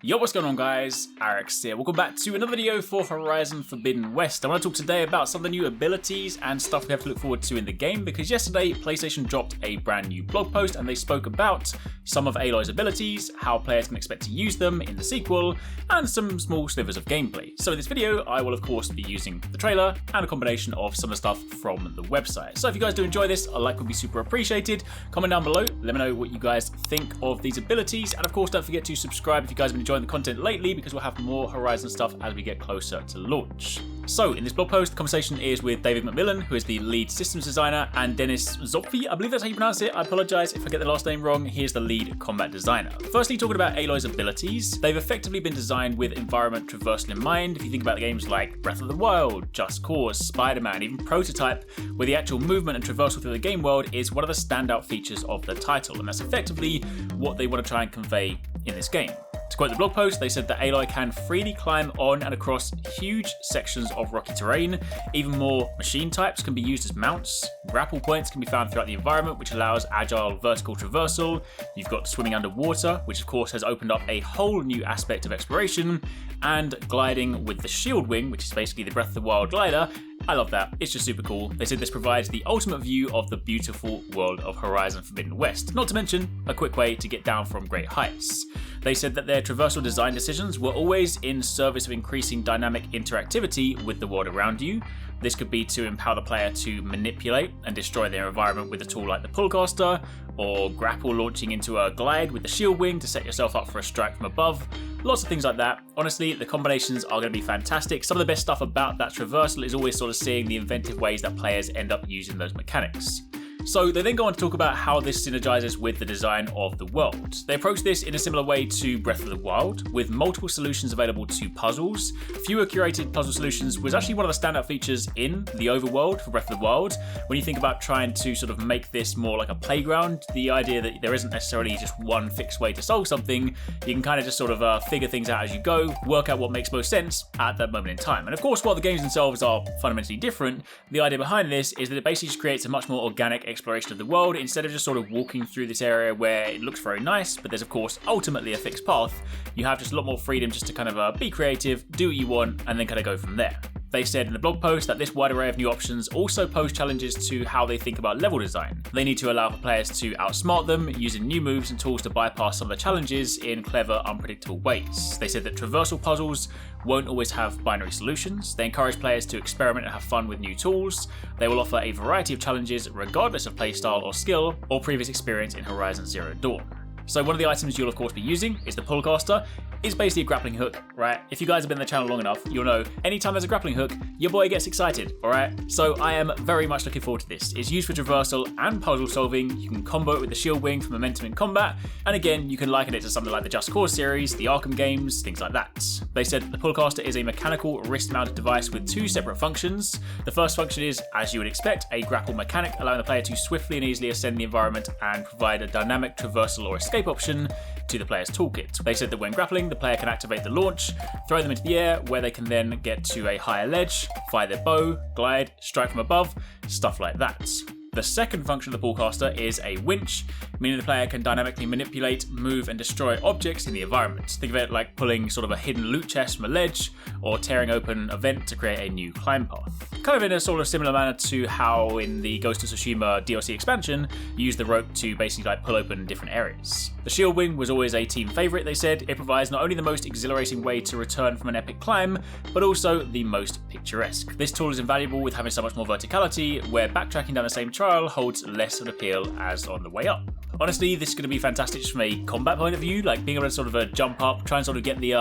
Yo, what's going on guys? HyperX here. Welcome back to another video for Horizon Forbidden West. I want to talk today about some of the new abilities and stuff we have to look forward to in the game, because yesterday PlayStation dropped a brand new blog post and they spoke about some of Aloy's abilities, how players can expect to use them in the sequel, and some small slivers of gameplay. So in this video I will of course be using the trailer and a combination of some of the stuff from the website. So if you guys do enjoy this, a like would be super appreciated. Comment down below, let me know what you guys think of these abilities, and of course don't forget to subscribe if you guys have been enjoying the content lately, because we'll have more Horizon stuff as we get closer to launch. So in this blog post, the conversation is with David McMillan, who is the lead systems designer, and Dennis Zopfi, I believe that's how you pronounce it. I apologize if I get the last name wrong. He is the lead combat designer. Firstly, talking about Aloy's abilities, they've effectively been designed with environment traversal in mind. If you think about games like Breath of the Wild, Just Cause, Spider-Man, even Prototype, where the actual movement and traversal through the game world is one of the standout features of the title, and that's effectively what they want to try and convey in this game. To quote the blog post, they said that Aloy can freely climb on and across huge sections of rocky terrain. Even more machine types can be used as mounts. Grapple points can be found throughout the environment, which allows agile vertical traversal. You've got swimming underwater, which of course has opened up a whole new aspect of exploration, and gliding with the shield wing, which is basically the Breath of the Wild glider. I love that, it's just super cool. They said this provides the ultimate view of the beautiful world of Horizon Forbidden West, not to mention a quick way to get down from great heights. They said that their traversal design decisions were always in service of increasing dynamic interactivity with the world around you. This could be to empower the player to manipulate and destroy their environment with a tool like the Polecaster, or grapple launching into a glide with the shield wing to set yourself up for a strike from above. Lots of things like that. Honestly, the combinations are going to be fantastic. Some of the best stuff about that traversal is always sort of seeing the inventive ways that players end up using those mechanics. So they then go on to talk about how this synergizes with the design of the world. They approach this in a similar way to Breath of the Wild, with multiple solutions available to puzzles. Fewer curated puzzle solutions was actually one of the standout features in the overworld for Breath of the Wild. When you think about trying to sort of make this more like a playground, the idea that there isn't necessarily just one fixed way to solve something, you can kind of just sort of figure things out as you go, work out what makes most sense at that moment in time. And of course, while the games themselves are fundamentally different, the idea behind this is that it basically just creates a much more organic exploration of the world, instead of just sort of walking through this area where it looks very nice, but there's of course ultimately a fixed path. You have just a lot more freedom just to kind of be creative, do what you want, and then kind of go from there. They said in the blog post that this wide array of new options also pose challenges to how they think about level design. They need to allow for players to outsmart them using new moves and tools to bypass some of the challenges in clever, unpredictable ways. They said that traversal puzzles won't always have binary solutions. They encourage players to experiment and have fun with new tools. They will offer a variety of challenges regardless of playstyle or skill or previous experience in Horizon Zero Dawn. So one of the items you'll of course be using is the Polecaster. It's basically a grappling hook, right? If you guys have been on the channel long enough, you'll know anytime there's a grappling hook, your boy gets excited, alright? So I am very much looking forward to this. It's used for traversal and puzzle solving. You can combo it with the shield wing for momentum in combat, and again, you can liken it to something like the Just Cause series, the Arkham games, things like that. They said the Polecaster is a mechanical wrist-mounted device with two separate functions. The first function is, as you would expect, a grapple mechanic, allowing the player to swiftly and easily ascend the environment and provide a dynamic traversal or escape option to the player's toolkit. They said that when grappling, the player can activate the launch, throw them into the air, where they can then get to a higher ledge, fire their bow, glide, strike from above, stuff like that. The second function of the Polecaster is a winch, meaning the player can dynamically manipulate, move, and destroy objects in the environment. Think of it like pulling sort of a hidden loot chest from a ledge, or tearing open a vent to create a new climb path. Kind of in a sort of similar manner to how in the Ghost of Tsushima DLC expansion, you use the rope to basically like pull open different areas. The shield wing was always a team favourite, they said. It provides not only the most exhilarating way to return from an epic climb, but also the most picturesque. This tool is invaluable with having so much more verticality, where backtracking down the same trail holds less of an appeal as on the way up. Honestly, this is going to be fantastic just from a combat point of view, like being able to sort of jump up, try and sort of get the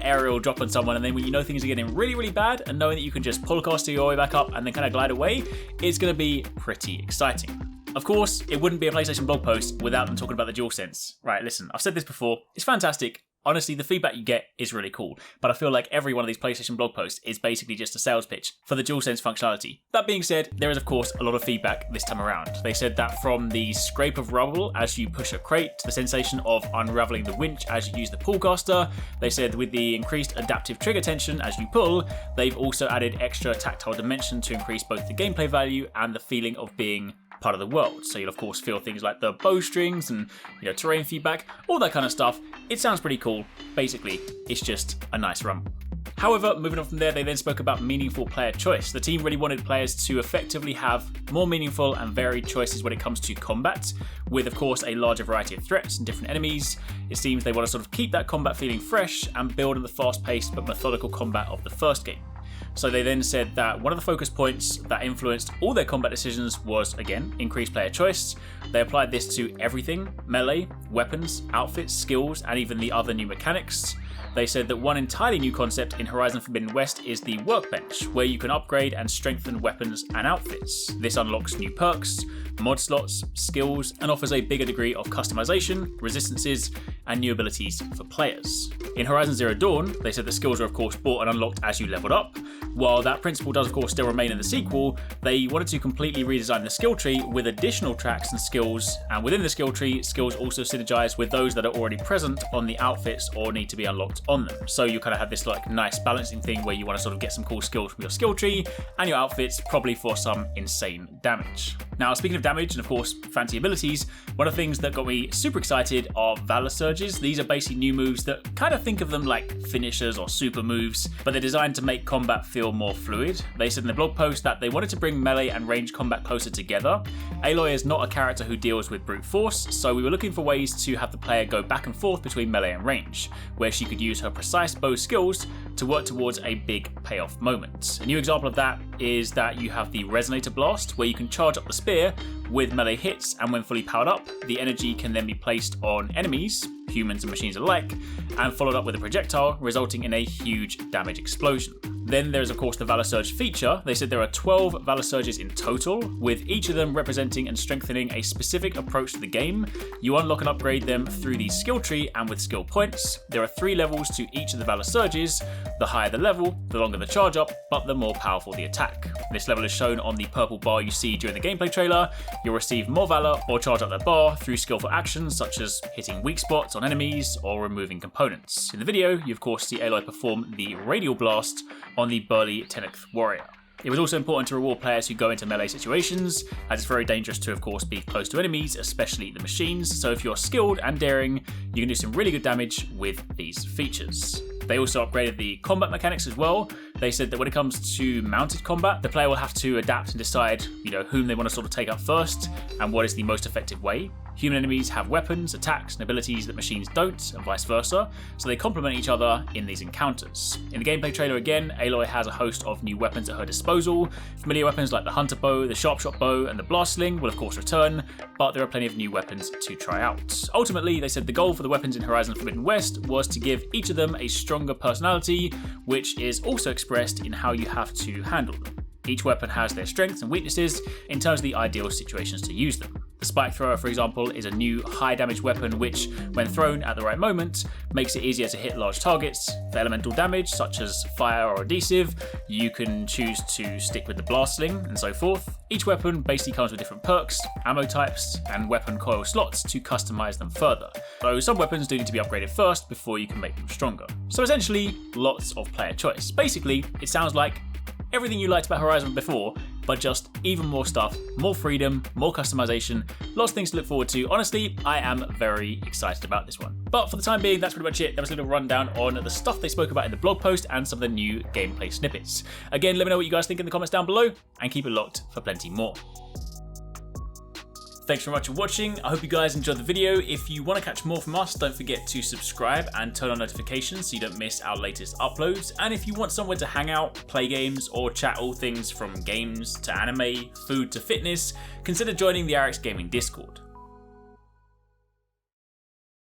aerial drop on someone, and then when you know things are getting really, really bad, and knowing that you can just Polecaster your way back up and then kind of glide away, it's going to be pretty exciting. Of course, it wouldn't be a PlayStation blog post without them talking about the DualSense. Right, listen, I've said this before, it's fantastic. Honestly, the feedback you get is really cool, but I feel like every one of these PlayStation blog posts is basically just a sales pitch for the DualSense functionality. That being said, there is of course a lot of feedback this time around. They said that from the scrape of rubble as you push a crate to the sensation of unraveling the winch as you use the Polecaster, they said with the increased adaptive trigger tension as you pull, they've also added extra tactile dimension to increase both the gameplay value and the feeling of being part of the world. So you'll of course feel things like the bowstrings and terrain feedback, all that kind of stuff. It sounds pretty cool. Basically, it's just a nice rumble. However, moving on from there, they then spoke about meaningful player choice. The team really wanted players to effectively have more meaningful and varied choices when it comes to combat, with of course a larger variety of threats and different enemies. It seems they want to sort of keep that combat feeling fresh and build on the fast-paced but methodical combat of the first game. So they then said that one of the focus points that influenced all their combat decisions was, again, increased player choice. They applied this to everything: melee, weapons, outfits, skills, and even the other new mechanics. They said that one entirely new concept in Horizon Forbidden West is the workbench, where you can upgrade and strengthen weapons and outfits. This unlocks new perks, mod slots, skills, and offers a bigger degree of customization, resistances, and new abilities for players. In Horizon Zero Dawn, they said the skills are of course bought and unlocked as you leveled up. While that principle does of course still remain in the sequel, they wanted to completely redesign the skill tree with additional tracks and skills, and within the skill tree, skills also synergize with those that are already present on the outfits or need to be unlocked on them. So you kind of have this like nice balancing thing where you want to sort of get some cool skills from your skill tree and your outfits, probably for some insane damage. Now, speaking of damage and of course fancy abilities, one of the things that got me super excited are Valor Surges. These are basically new moves that kind of think of them like finishers or super moves, but they're designed to make combat feel more fluid. They said in the blog post that they wanted to bring melee and range combat closer together. Aloy is not a character who deals with brute force, so we were looking for ways to have the player go back and forth between melee and range, where she could use her precise bow skills to work towards a big payoff moment. A new example of that is that you have the Resonator Blast, where you can charge up the spear with melee hits, and when fully powered up, the energy can then be placed on enemies, humans and machines alike, and followed up with a projectile, resulting in a huge damage explosion. Then there's of course the Valor Surge feature. They said there are 12 Valor Surges in total, with each of them representing and strengthening a specific approach to the game. You unlock and upgrade them through the skill tree and with skill points. There are 3 levels to each of the Valor Surges. The higher the level, the longer the charge up, but the more powerful the attack. This level is shown on the purple bar you see during the gameplay trailer. You'll receive more Valor or charge up that bar through skillful actions such as hitting weak spots on enemies or removing components. In the video, you of course see Aloy perform the Radial Blast on the burly 10th warrior. It was also important to reward players who go into melee situations, as it's very dangerous to of course be close to enemies, especially the machines, so if you're skilled and daring, you can do some really good damage with these features. They also upgraded the combat mechanics as well. They said that when it comes to mounted combat, the player will have to adapt and decide, whom they want to sort of take out first and what is the most effective way. Human enemies have weapons, attacks, and abilities that machines don't, and vice versa, so they complement each other in these encounters. In the gameplay trailer again, Aloy has a host of new weapons at her disposal. Familiar weapons like the Hunter Bow, the Sharpshot Bow, and the Blast Sling will of course return, but there are plenty of new weapons to try out. Ultimately, they said the goal for the weapons in Horizon Forbidden West was to give each of them a stronger personality, which is also expressed in how you have to handle them. Each weapon has their strengths and weaknesses in terms of the ideal situations to use them. The Spike Thrower, for example, is a new high damage weapon which, when thrown at the right moment, makes it easier to hit large targets. For elemental damage, such as fire or adhesive, you can choose to stick with the Blast Sling and so forth. Each weapon basically comes with different perks, ammo types, and weapon coil slots to customize them further. So some weapons do need to be upgraded first before you can make them stronger. So essentially, lots of player choice. Basically, it sounds like everything you liked about Horizon before, but just even more stuff, more freedom, more customization, lots of things to look forward to. Honestly, I am very excited about this one. But for the time being, that's pretty much it. That was a little rundown on the stuff they spoke about in the blog post and some of the new gameplay snippets. Again, let me know what you guys think in the comments down below, and keep it locked for plenty more. Thanks very much for watching. I hope you guys enjoyed the video. If you want to catch more from us, don't forget to subscribe and turn on notifications so you don't miss our latest uploads. And if you want somewhere to hang out, play games, or chat all things from games to anime, food to fitness, consider joining the HyperX Gaming Discord.